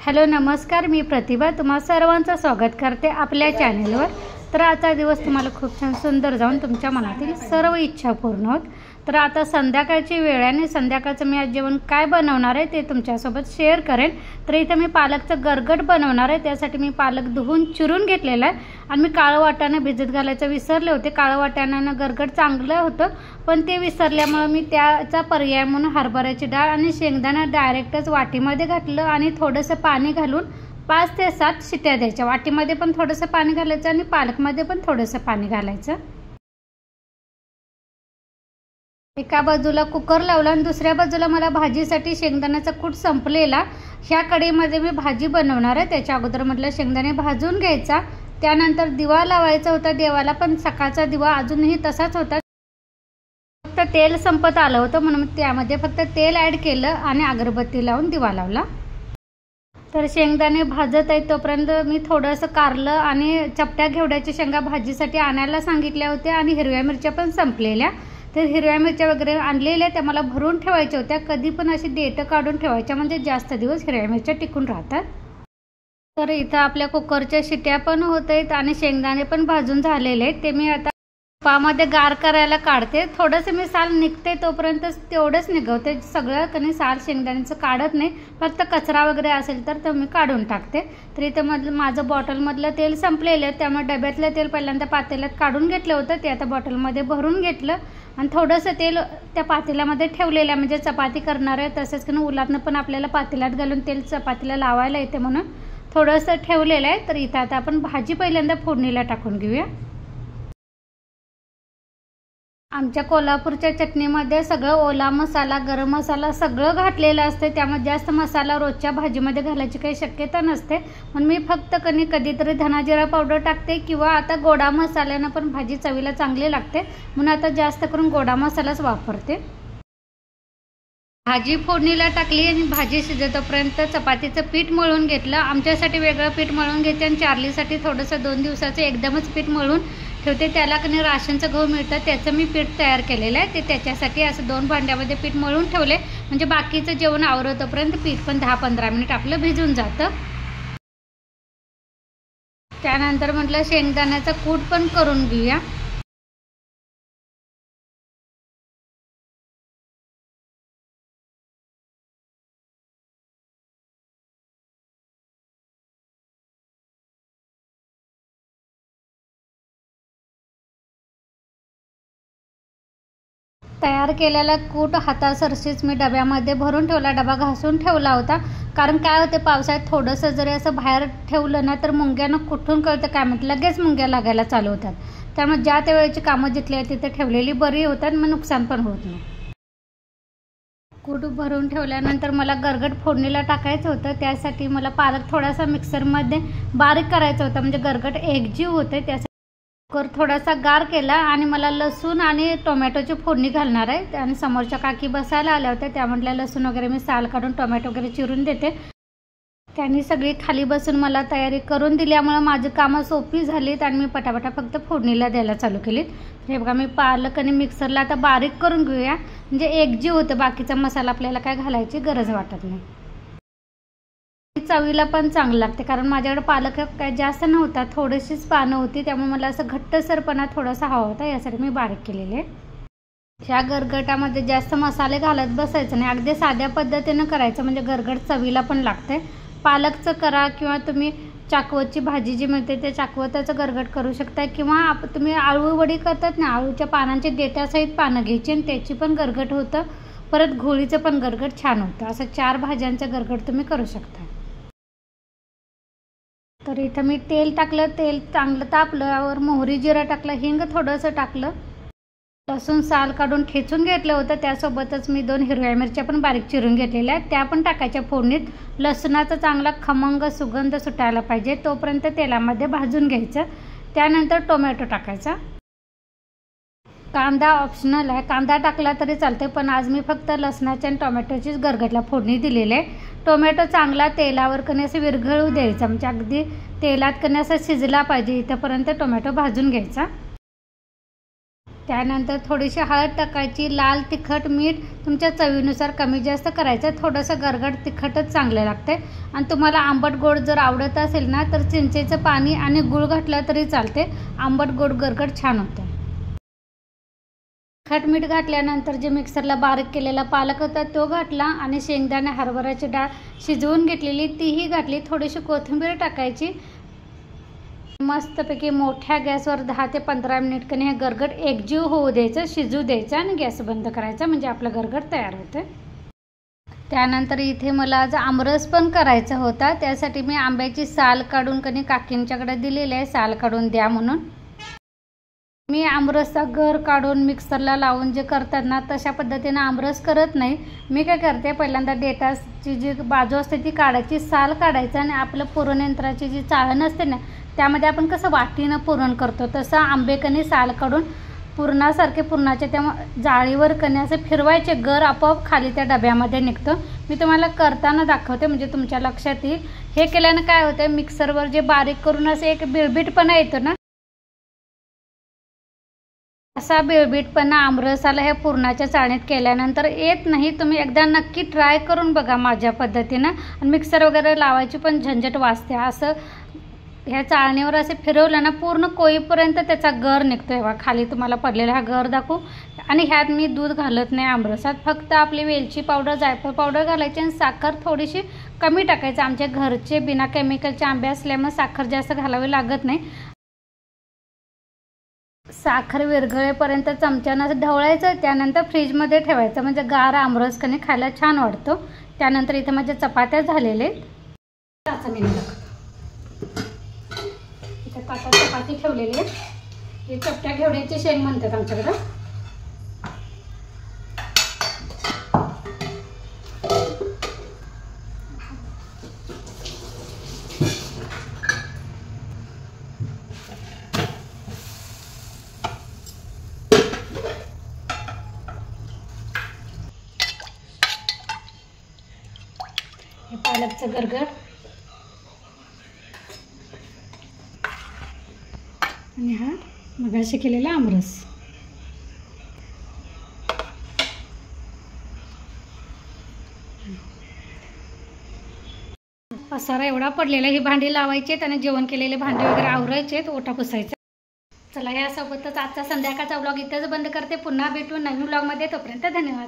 Hello नमस्कार, मी प्रतिभा तुम्हा सर्वांचं स्वागत करते आपल्या चॅनलवर। तर आजचा दिवस तुम्हाला खूप छान सुंदर जाऊन तुमच्या मनातील सर्व इच्छा पूर्ण होत। तर आता संध्याकाळची वेळ आहे आणि संध्याकाळचं मी आज जेवण काय बनवणार आहे ते तुमच्यासोबत शेअर करेन। तर इथे मी पालकचं गरगट बनवणार आहे। त्यासाठी मी पालक धुवून चिरून घेतलेला आहे आणि मी काळं वाटाणे भिजत घालायचं विसरले होते। काळं वाटाण्यानं गरगट चांगलं होतं, पण ते विसरल्यामुळे मी त्याचा पर्याय म्हणून हरभऱ्याची डाळ आणि शेंगदाणा डायरेक्टच वाटीमध्ये घातलं आणि थोडंसं पाणी घालून 5 ते 7 शिट्या द्यायच्या। वाटीमध्ये पण थोडंसं पाणी घालायचं आणि पालकमध्ये पण थोडंसं पाणी घालायचं। एका बाजूला कुकर लावला आणि दुसऱ्या बाजूला मला भाजीसाठी शेंगदाण्याचा कूट संपलेला। ह्या कढईमध्ये मी भाजी बनवणार आहे। त्याच्या अगोदर म्हटलं शेंगदाणे भाजून घ्यायचा, त्यानंतर दिवा लावायचा होता देवाला, पण सकाळचा दिवा अजूनही तसाच होता, फक्त तेल संपत आलं होतं म्हणून त्यामध्ये फक्त तेल ॲड केलं आणि अगरबत्ती लावून दिवा लावला। तर शेंगदाणे भाजत आहेत तोपर्यंत मी थोडंसं कारलं आणि चपट्या घेवड्याच्या शेंगा भाजीसाठी आणायला सांगितल्या होत्या आणि हिरव्या मिरच्या पण संपलेल्या। तर हिरव्या मिरच्या वगैरे आणलेल्या त्या मला भरून ठेवायच्या होत्या। कधी पण अशी देठं काढून ठेवायच्या म्हणजे जास्त दिवस हिरव्या मिरच्या टिकून राहतात। तर इथं आपल्या कुकरच्या शिट्या पण होत आहेत आणि शेंगदाणे पण भाजून झालेले आहेत। ते मी आता तुपामध्ये गार करायला काढते। थोडंसं मी साल निघते तोपर्यंत तेवढंच निघवते, सगळं कधी साल शेंगदाण्याचं काढत नाही, फक्त कचरा वगैरे असेल तर मी काढून टाकते। तर इथं माझं बॉटलमधलं तेल संपलेलं आहे, त्यामुळे डब्यातलं तेल पहिल्यांदा पातेल्यात काढून घेतलं होतं, ते आता बॉटलमध्ये भरून घेतलं आणि थोडंसं तेल त्या पातेल्यामध्ये ठेवलेलं आहे, म्हणजे चपाती करणार आहे तसंच की उलातनं पण आपल्याला पातेल्यात घालून तेल चपातीला लावायला येते म्हणून थोडंसं ठेवलेलं आहे। तर इथं आता आपण भाजी पहिल्यांदा फोडणीला टाकून घेऊया। आमच्या कोल्हापूरच्या चटणीमध्ये सगळं ओला मसाला गरम मसाला सगळं घातलेलं असते, त्यामुळे जास्त मसाला रोजच्या भाजीमध्ये घालायची काही शक्यता नसते। पण मी फक्त कधीतरी धना जिरा पावडर टाकते किंवा आता गोडा मसाल्यानं पण भाजी चवीला चांगली लागते, म्हणून आता जास्त करून गोडा मसालाच वापरते। भाजी फोडणीला टाकली आणि भाजी शिजतोपर्यंत चपातीचं पीठ मळून घेतलं। आमच्यासाठी वेगळं पीठ मळून घेते आणि चार्लीसाठी थोडंसं 2 दिवसाचं एकदमच पीठ मळून ठेवते। त्याला कधी राशनचं गहू मिळतं त्याचं मी पीठ तयार केलेलं आहे, ते त्याच्यासाठी असं 2 भांड्यामध्ये पीठ मळून ठेवले, म्हणजे बाकीचं जेवण आवरतोपर्यंत पीठ पण 10-15 मिनिट आपलं भिजून जातं। त्यानंतर म्हटलं शेंगदाण्याचा कूट पण करून घेऊया। तयार केलेला कूट हातासरशीच मी डब्यामध्ये भरून ठेवला, डबा घासून ठेवला होता, कारण काय होते पावसाळ्यात थोडंसं जरी असं बाहेर ठेवलं ना तर मुंग्यांना कुठून कळतं काय म्हणतं लगेच मुंग्या लागायला चालू होतात। त्यामुळे ज्या त्या वेळेची कामं जिथली आहे तिथे ठेवलेली बरी होतात, मग नुकसान पण होत नाही। कूट भरून ठेवल्यानंतर मला गरगट फोडणीला टाकायचं होतं, त्यासाठी मला पालक थोडासा मिक्सरमध्ये बारीक करायचा होता, म्हणजे गरगट एकजीव होते। त्यासाठी कुकर थोडासा गार केला आणि मला लसूण आणि टोमॅटोची फोडणी घालणार आहे। आणि समोरच्या काकी बसायला आल्या होत्या, त्या म्हटल्या लसूण वगैरे मी साल काढून टोमॅटो वगैरे चिरून देते। त्यांनी सगळी खाली बसून मला तयारी करून दिल्यामुळे माझी कामं सोपी झालीत आणि मी पटापटा फक्त फोडणीला द्यायला चालू केलीत। हे बघा मी पालक आणि मिक्सरला आता बारीक करून घेऊया, म्हणजे एकजीव होतं, बाकीचा मसाला आपल्याला काय घालायची गरज वाटत नाही। चवीला पण चांगलं लागते, कारण माझ्याकडे पालक काय जास्त नव्हता, थोडीशीच पानं होती, त्यामुळे मला असं घट्टसरपणा थोडासा हवा होता, यासाठी मी बारीक केलेले। ह्या गरगटामध्ये जास्त मसाले घालत बसायचं नाही, अगदी साध्या पद्धतीनं करायचं, म्हणजे गरगट चवीला पण लागते। पालकचं करा किंवा तुम्ही चाकवतची भाजी जी मिळते ते चाकवताचं गरगट करू शकता, किंवा तुम्ही आळू वडी करतात ना, आळूच्या पानांचे देठासहित पानं घ्यायची आणि त्याची पण गरगट होतं, परत घोळीचं पण गरगट छान होतं। असं 4 भाज्यांचं गरगट तुम्ही करू शकता। तर इथं मी तेल टाकलं, तेल चांगलं तापल्यावर मोहरी जिरा टाकलं, हिंग थोडंसं टाकलं, लसूण साल काढून ठेचून घेतलं होतं, त्यासोबतच मी 2 हिरव्या मिरच्या पण बारीक चिरून घेतलेल्या आहेत, त्या पण टाकायच्या फोडणीत। लसणाचा चांगला खमंग सुगंध सुटायला पाहिजे तोपर्यंत तेलामध्ये भाजून घ्यायचं। त्यानंतर टोमॅटो टाकायचा। कांदा ऑप्शनल आहे, कांदा टाकला तरी चालते, पण आज मी फक्त लसणाच्या आणि टोमॅटोचीच गरगटला फोडणी दिलेली आहे। टोमॅटो चांगला तेलावर कधी असं विरघळू द्यायचा, म्हणजे अगदी तेलात कधी असं शिजला पाहिजे इथंपर्यंत टोमॅटो भाजून घ्यायचा। त्यानंतर थोडीशी हळद टाकायची, लाल तिखट, मीठ तुमच्या चवीनुसार कमी जास्त करायचं. थोडंसं गरगट तिखटच चांगलं लागते. आणि तुम्हाला आंबट गोड जर आवडत असेल ना तर चिंचेचं पाणी आणि गूळ घातलं तरी चालते. आंबट गोड गरगट छान होतं. तिखट मीठ घातल्यानंतर जे मिक्सरला बारीक केलेला पालक होता तो घातला आणि शेंगदाणे हरभऱ्याची डाळ शिजवून घेतलेली तीही घातली. थोडीशी कोथिंबीर टाकायची. मस्तपैकी मोठ्या गॅसवर 10 ते 15 मिनिट कधी हे गरगट एकजीव होऊ द्यायचं, शिजू द्यायचं आणि गॅस बंद करायचा, म्हणजे आपलं गरगट तयार होतं. त्यानंतर इथे मला आज आमरस पण करायचा होता. त्यासाठी मी आंब्याची साल काढून कधी काकींच्याकडे दिलेली आहे, साल काढून द्या म्हणून. मी आमरसचा गर काढून मिक्सरला लावून जे करतात ना तशा पद्धतीनं आमरस करत नाही. मी काय करते, पहिल्यांदा डेटाची जी बाजू असते ती काढायची, साल काढायचं आणि आपलं पुरण यंत्राची जी चाळण असते ना त्यामध्ये आपण कसं वाटीनं पुरण करतो तसं आंबे कणी साल काढून पुरणासारखे पुरणाच्या त्या जाळीवर कणी असं फिरवायचे, गर आपोआप खाली त्या डब्यामध्ये निघतं. मी तुम्हाला करताना दाखवते म्हणजे तुमच्या लक्षात येईल. हे केल्यानं काय होतं, मिक्सरवर जे बारीक करून असं एक बिळबिटपणा येतो ना, असा बिळबिटपणा आमरसाला ह्या पुरणाच्या चाळणीत केल्यानंतर येत नाही. तुम्ही एकदा नक्की ट्राय करून बघा माझ्या पद्धतीनं. आणि मिक्सर वगैरे लावायची पण झंझट वाचते. असं ह्या चाळणीवर असे फिरवलं ना पूर्ण कोईपर्यंत त्याचा गर निघतो. आहे खाली तुम्हाला पडलेला हा गर दाखवू. आणि ह्यात मी दूध घालत नाही आमरसात, फक्त आपली वेलची पावडर, जायफळ पावडर घालायची आणि साखर थोडीशी कमी टाकायचं. आमच्या घरचे बिना केमिकलचे आंबे असल्यामुळे साखर जास्त घालावी लागत नाही. साखर विरघळेपर्यंत चमच्यानं ढवळायचं, त्यानंतर फ्रीजमध्ये ठेवायचं, म्हणजे गार आमरस कणी खायला छान वाटतो. त्यानंतर इथे माझ्या चपात्या झालेले इथे ताटात चपाती ठेवलेली आहे. हे चपट्या घेवड्याची शेंग म्हणतात आमच्याकडं. हे पालकचं गरगट आणि हा मगाशी केलेला आमरस. पसारा एवढा पडलेला, ही भांडी लावायची आहेत आणि जेवण केलेले भांडी वगैरे आवरायचे आहेत, ओटा पुसायचा. चला यासोबतच आजचा संध्याकाळचा व्लॉग इथेच बंद करते. पुन्हा भेटू नवीन व्लॉगमध्ये. तोपर्यंत धन्यवाद.